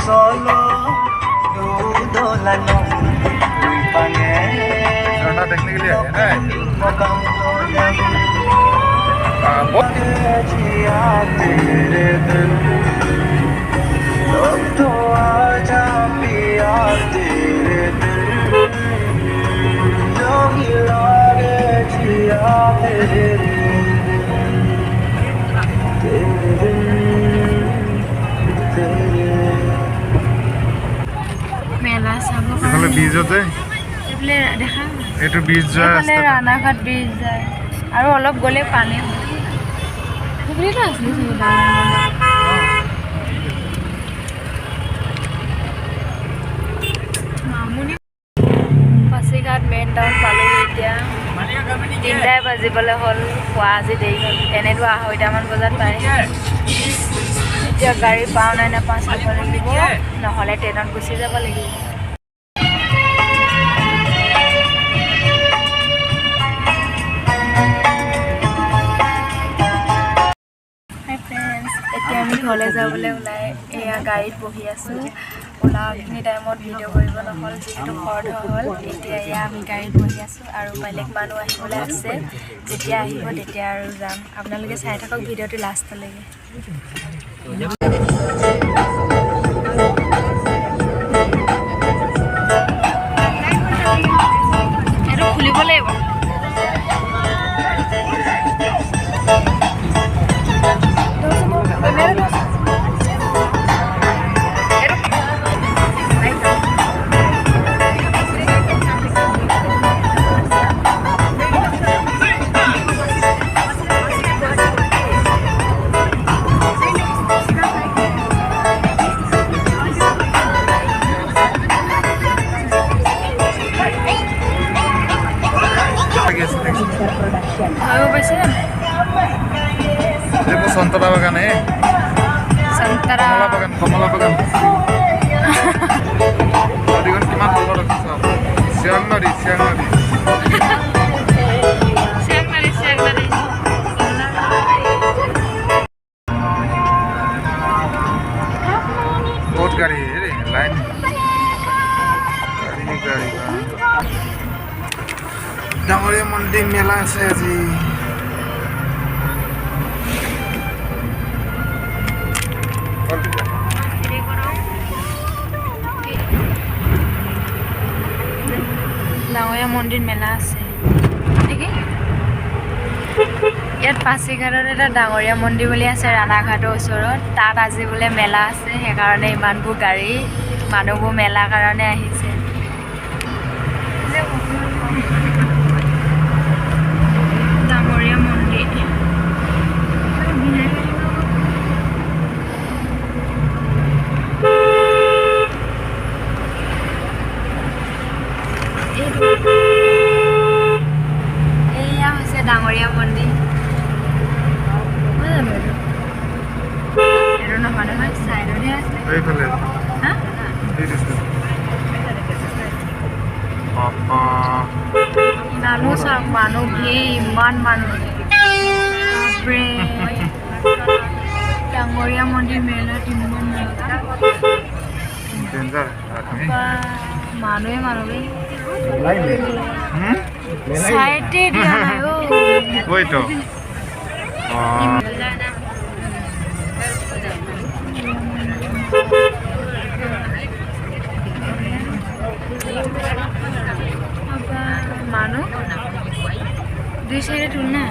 solo duduk lalu panggil Karena teknik dia ya, Makam tolong Apa? जिया तेरे दिल अब तो आजा पिया तेरे दिल जो गिला रे जिया तेरे दिल तेरे মেলা চাব এফালে বীজ আছে এইফালে দেখা এইটো বীজ যায় এইফালে ৰাণাঘাট ব্ৰিজ যায় আৰু অলপ গ'লে পানী সেইফালেতো আছিলে মামুনি পাছিঘাট মেইন টাউন পালোঁ এতিয়া 3টাই বাজিবলৈ হ'ল খোৱা আজি দেৰি হ'ল এনেতো 2:30মান বজাত পায় এতিয়া গাড়ী পাওঁ নাই নাপাওঁ চাব লাগিব নহ'লে ট্ৰেইনত গুচি যাব লাগিব এতিয়া আমি ঘৰলৈ যাবলৈ ওলাই এয়া গাড়ীত বহি আছোঁ ওলাখিনি টাইমত ভিডিঅ' কৰিব নহ'ল যিহেতু খৰধৰ হ'ল এতিয়া এয়া আমি গাড়ীত বহি আছোঁ আৰু বেলেগ মানুহ আহিবলৈ আছে যেতিয়া আহিব তেতিয়া আৰু যাম আপোনালোকে চাই থাকক ভিডিঅ'টো লাষ্টলৈকে এইটো খুলিব লাগিব Itu Santara bagan Santara Kamala bagan Tadi kan cuma keluar siang nari Boat gari ini line gari Dangoria mandi mela saya sih ডাঙৰীয়া মন্দিৰ মেলা আছে নেকি ইয়াত পাছিঘাটত এটা ডাঙৰীয়া মন্দিৰ বুলি আছে ৰাণাঘাটৰ ওচৰত তাত আজি বোলে মেলা আছে সেইকাৰণে ইমানবোৰ গাড়ী মানুহবোৰ মেলাৰ কাৰণে আহিছে ডাঙৰীয়া মন্দিৰ এয়া হৈছে ডাঙৰীয়া মন্দিৰ এইটো নহয় নহয় চাইডতে আছে মানুহ চাওক মানুহ ভিৰ ইমান মানুহ ডাঙৰীয়া মন্দিৰ মেলাত ইমান মানুহে চাইডে দিয়া নাই Wait মানুহ দুই চাইডে তোল না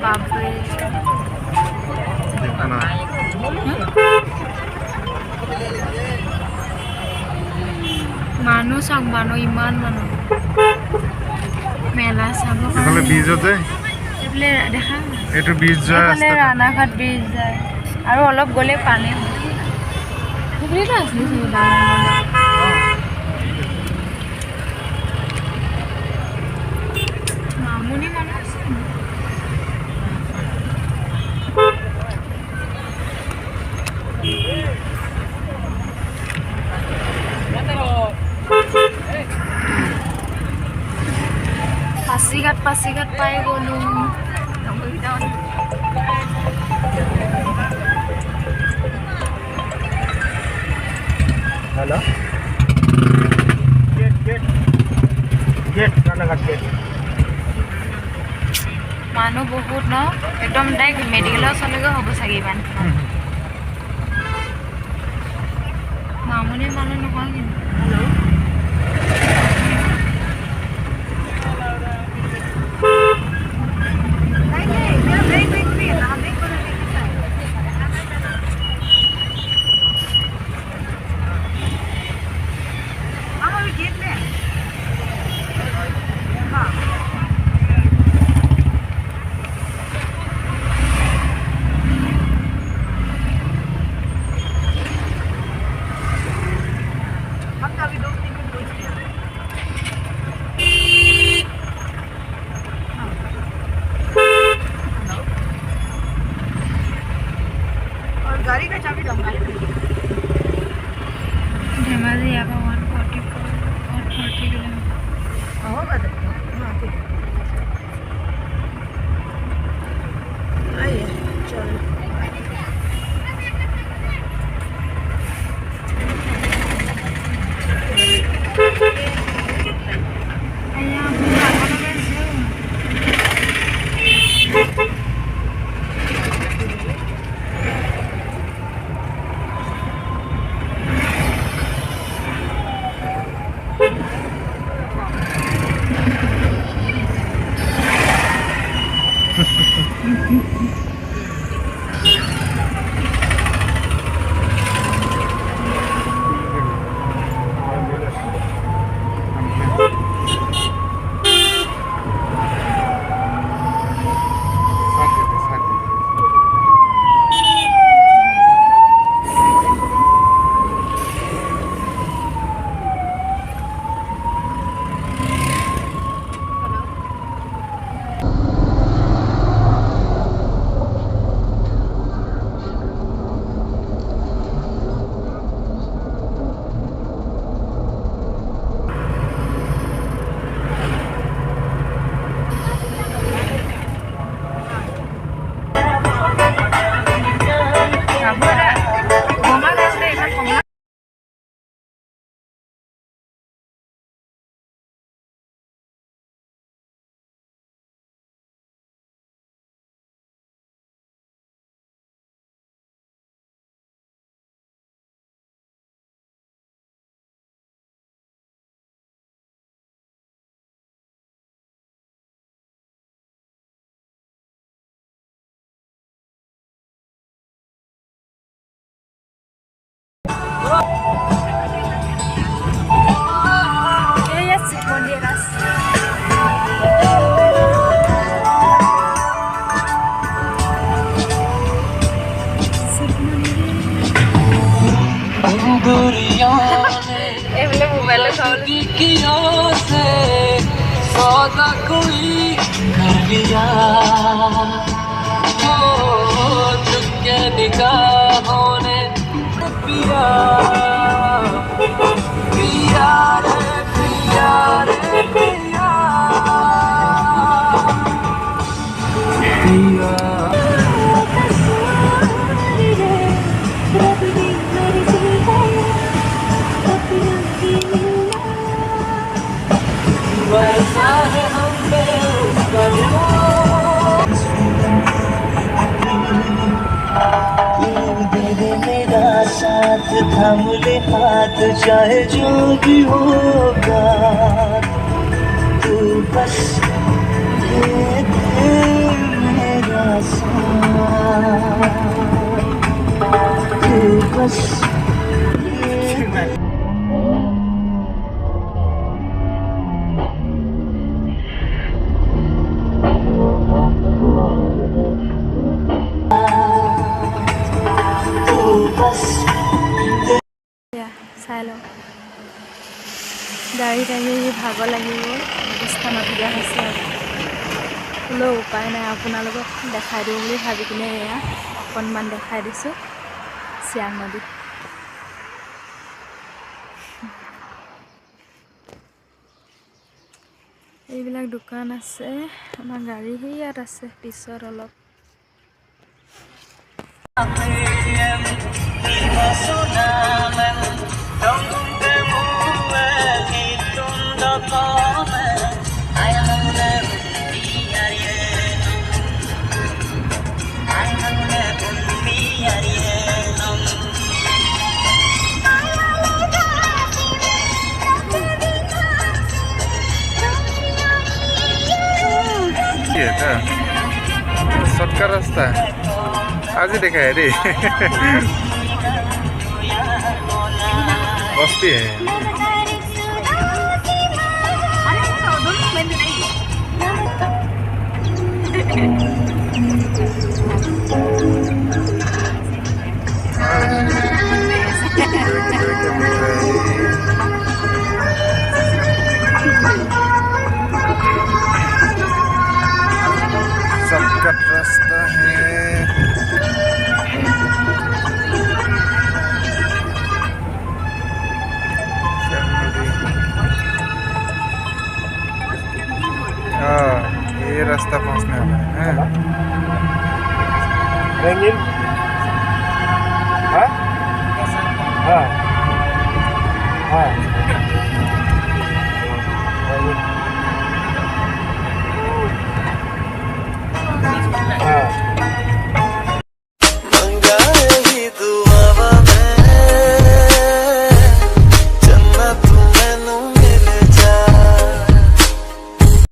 বাপরে মানুহ চাওক মানুহ ইমান মানুহ মেলা চাব এফালে বীজ আছে এইফালে দেখা এইটো বীজ যায় এইফালে ৰাণাঘাট ব্ৰিজ যায় আৰু অলপ গ'লে পানী সেইফালেতো আছিলে মামুনি মানুহ আছে পাছিঘাট পাই গ'লোঁ hello gate gate gate Ranaghat gate মানুহ বহুত ন একদম ডাইৰেক্ট মেডিকেলৰ ওচৰলৈকে হ'ব চাগে ইমান মামুনি মানুহ নহয় কিন্তু गाड़ी का चाबी दूंगा ধেমাজি ইয়াৰ পৰা 140 কিলোমিটাৰ होगा देखो हाँ ठीक है आइए चलो এইফালে মোবাইলত চাবলৈ सौदा कोई कर लिया हो चुके निगाहों ने पिया पिया रे पिया रे पिया पिया वैसा है हम पे उसका दे दे मेरा साथ थाम ले हाथ चाहे जो भी होगा तू बस दे दे मेरा साथ तू बस চাই লওঁ গাড়ীত আহি ভাগৰ লাগি গ'ল অৱস্থা নথকা হৈছে আৰু হ'লেও উপায় নাই আপোনালোকক দেখাই দিওঁ বুলি ভাবি কিনে এয়া অকণমান দেখাই দিছোঁ চিয়াং নদী এইবিলাক দোকান আছে আমাৰ গাড়ী ইয়াত আছে পিছত অলপ शॉर्टकट रास्ता आज ही देखा है रे बस्ती है शॉर्टकट रास्ता है हाँ ये रास्ता पहुंचने वाला है